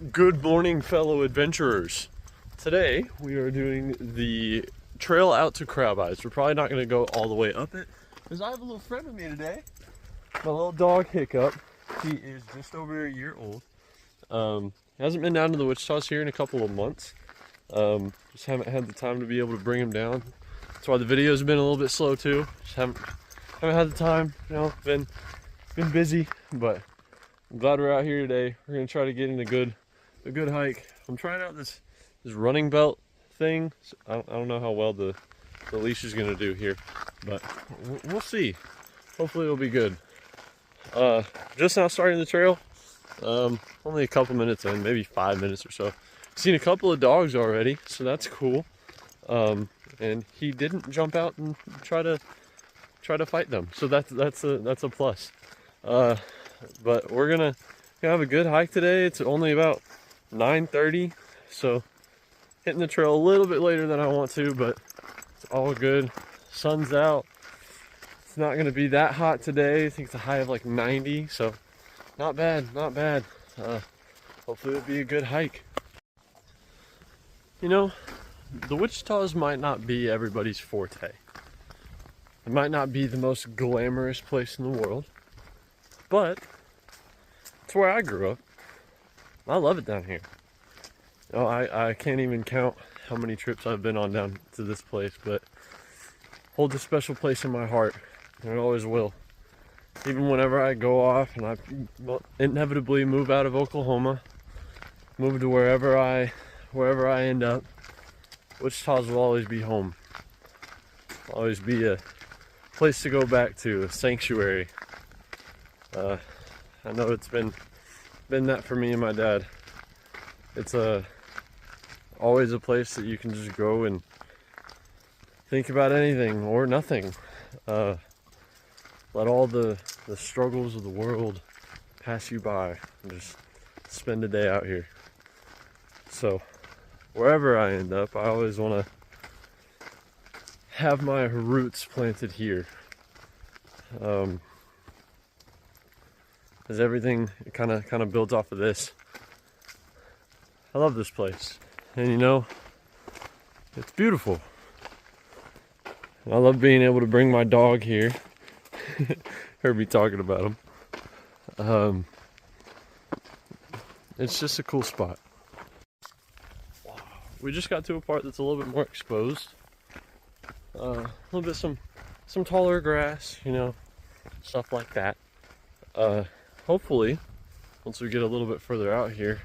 Good morning, fellow adventurers. Today we are doing the trail out to Crab Eyes. We're probably not going to go all the way up it because I have a little friend with me today. My little dog Hiccup. He is just over a year old. He hasn't been down to the Wichita's here in a couple of months. Just haven't had the time to be able to bring him down. That's why the video's been a little bit slow too. Just haven't had the time. You know, been busy, but I'm glad we're out here today. We're gonna try to get in a good hike. I'm trying out this running belt thing. So I don't know how well the leash is gonna do here, but we'll see. Hopefully it'll be good. Just now starting the trail. Only a couple minutes in, maybe 5 minutes or so. Seen a couple of dogs already, so that's cool. And he didn't jump out and try to fight them, so that's a plus. But we're gonna have a good hike today. It's only about 9:30, so hitting the trail a little bit later than I want to, but it's all good. Sun's out. It's not gonna be that hot today. I think it's a high of like 90, so not bad. Hopefully it'll be a good hike. You know, the Wichita's might not be everybody's forte. It might not be the most glamorous place in the world, but it's where I grew up. I love it down here. Oh, I can't even count how many trips I've been on down to this place, but holds a special place in my heart, and it always will. Even whenever I go off and I inevitably move out of Oklahoma, move to wherever I end up, Wichita's will always be home. Always be a place to go back to, a sanctuary. I know it's been that for me and my dad. It's always a place that you can just go and think about anything or nothing. Let all the struggles of the world pass you by and just spend a day out here. So wherever I end up, I always want to have my roots planted here. As everything kind of builds off of this. I love this place, and you know, it's beautiful. I love being able to bring my dog here. Heard me talking about him. It's just a cool spot. We just got to a part that's a little bit more exposed. A little bit some taller grass, you know, stuff like that. Hopefully, once we get a little bit further out here,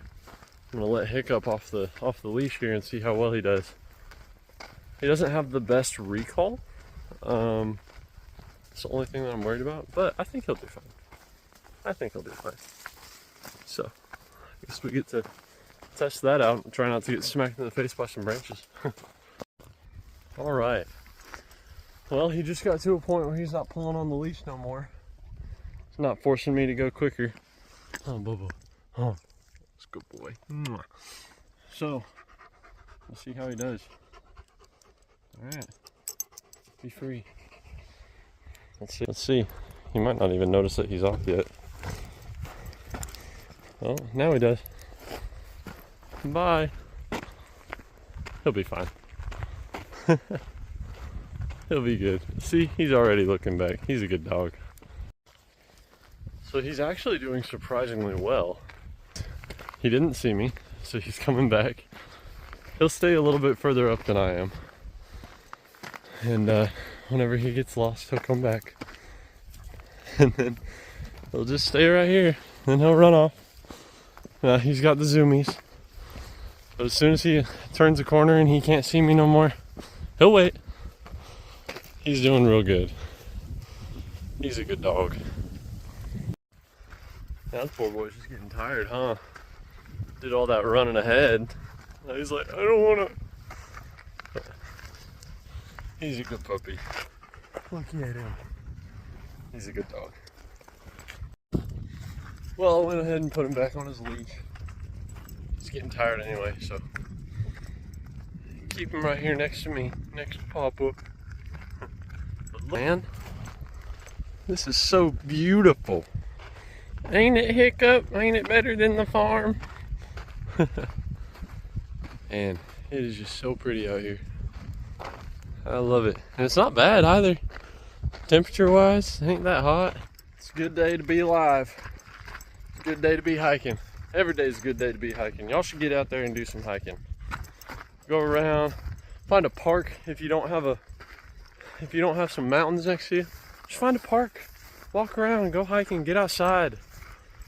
I'm gonna let Hiccup off the leash here and see how well he does. He doesn't have the best recall. It's the only thing that I'm worried about, but I think he'll do fine. So, I guess we get to test that out and try not to get smacked in the face by some branches. All right. Well, he just got to a point where he's not pulling on the leash no more. He's not forcing me to go quicker. Oh, Bubba. Oh, that's a good boy. So, we'll see how he does. All right. Be free. Let's see. He might not even notice that he's off yet. Oh, now he does. Bye. He'll be fine. He'll be good. See, he's already looking back. He's a good dog. So he's actually doing surprisingly well. He didn't see me, so he's coming back. He'll stay a little bit further up than I am. And whenever he gets lost, he'll come back. And then he'll just stay right here. Then he'll run off. He's got the zoomies. But as soon as he turns a corner and he can't see me no more, he'll wait. He's doing real good. He's a good dog. Now this poor boy's just getting tired, huh? Did all that running ahead. Now he's like, I don't wanna. He's a good puppy. Looking at him. He's a good dog. Well, I went ahead and put him back on his leash. He's getting tired anyway, so keep him right here next to me, next to Papa. But man, this is so beautiful. Ain't it, Hiccup? Ain't it better than the farm? And it is just so pretty out here. I love it. And it's not bad either. Temperature wise, ain't that hot. It's a good day to be alive. Good day to be hiking. Every day is a good day to be hiking. Y'all should get out there and do some hiking. Go around, find a park. If you don't have some mountains next to you, just find a park. Walk around, go hiking, get outside.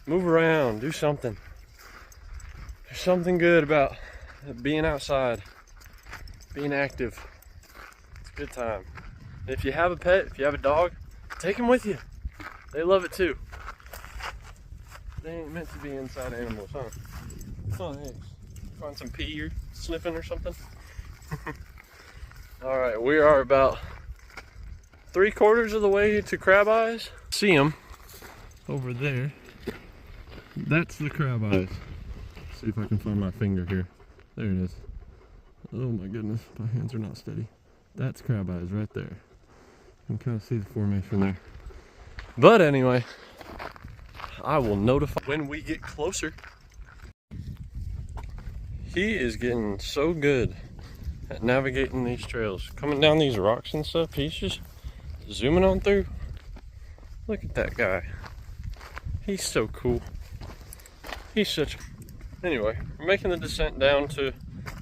Move around, do something. There's something good about being outside, being active. It's a good time. And if you have a pet, if you have a dog, take them with you. They love it too. They ain't meant to be inside animals, huh? Oh, hey. Find some pee you're sniffing or something? Alright, we are about 3/4 of the way to Crab Eyes. See them over there. That's the Crab Eyes. Let's see if I can find my finger here. There it is. Oh my goodness, my hands are not steady. That's Crab Eyes right there. You can kind of see the formation there. But anyway, I will notify when we get closer. He is getting so good at navigating these trails. Coming down these rocks and stuff, he's just zooming on through. Look at that guy. He's so cool. He's such... Anyway, we're making the descent down to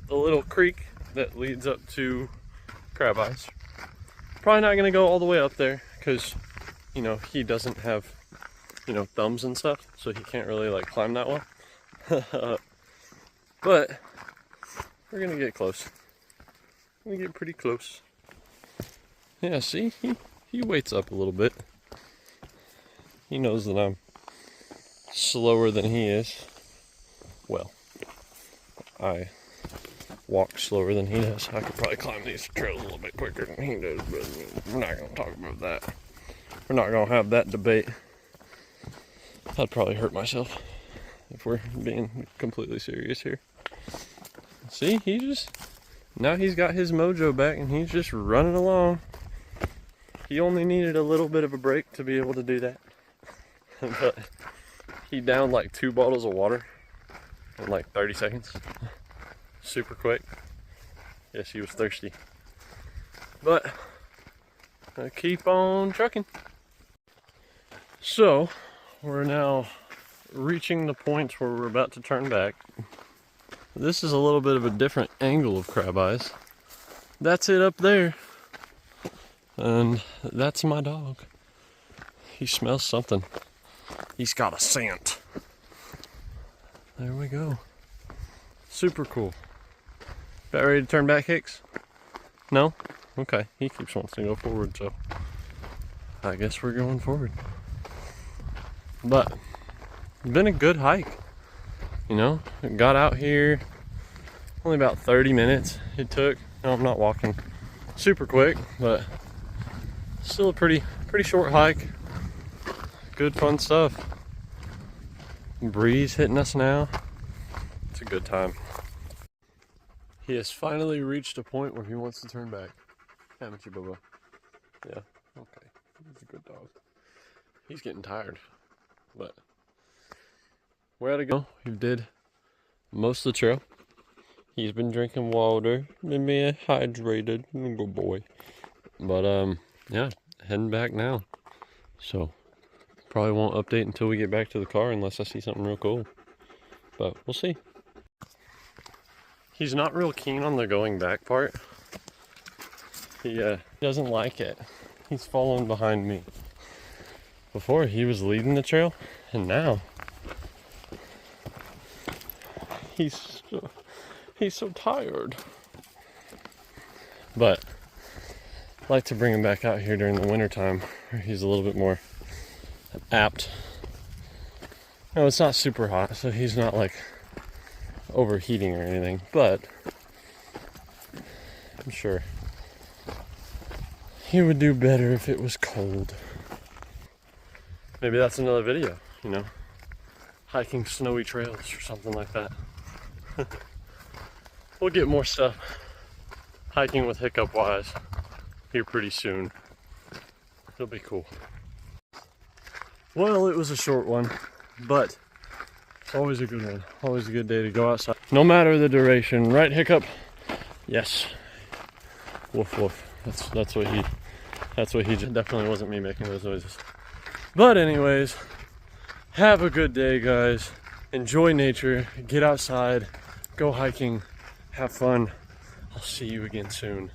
the little creek that leads up to Crab Eyes. Probably not going to go all the way up there because, you know, he doesn't have, you know, thumbs and stuff, so he can't really like climb that one. But we're going to get close. We're going to get pretty close. Yeah, see, he waits up a little bit. He knows that I'm slower than he is. Well, I walk slower than he does. I could probably climb these trails a little bit quicker than he does, but we're not going to talk about that. We're not going to have that debate. I'd probably hurt myself if we're being completely serious here. See, now he's got his mojo back and he's just running along. He only needed a little bit of a break to be able to do that. But he downed like 2 bottles of water in like 30 seconds. Super quick. Yes, he was thirsty. But I keep on trucking. So we're now reaching the point where we're about to turn back. This is a little bit of a different angle of Crab Eyes. That's it up there. And that's my dog. He smells something. He's got a scent. There we go. Super cool. About ready to turn back, Hicks? No? Okay. He keeps wanting to go forward, so I guess we're going forward. But it's been a good hike. You know, got out here only about 30 minutes it took. No, I'm not walking super quick, but still a pretty short hike. Good fun stuff. Breeze hitting us now. It's a good time. He has finally reached a point where he wants to turn back. Haven't you, Bubba? Yeah, okay. He's a good dog. He's getting tired, but we're at a go. He did most of the trail. He's been drinking water, been being hydrated. Good boy. But yeah, heading back now. So probably won't update until we get back to the car unless I see something real cool. But we'll see. He's not real keen on the going back part. He doesn't like it. He's following behind me. Before he was leading the trail, and now he's so tired. But I like to bring him back out here during the winter time where he's a little bit more apt. No, it's not super hot, so he's not like overheating or anything, but I'm sure he would do better if it was cold. Maybe that's another video, you know, hiking snowy trails or something like that. We'll get more stuff hiking with Hiccup wise here pretty soon. It'll be cool. Well, it was a short one, but Always a good one. Always a good day to go outside. No matter the duration, right, Hiccup? Yes. Woof woof. That's what he did. Definitely wasn't me making those noises. But anyways, have a good day, guys. Enjoy nature. Get outside. Go hiking. Have fun. I'll see you again soon.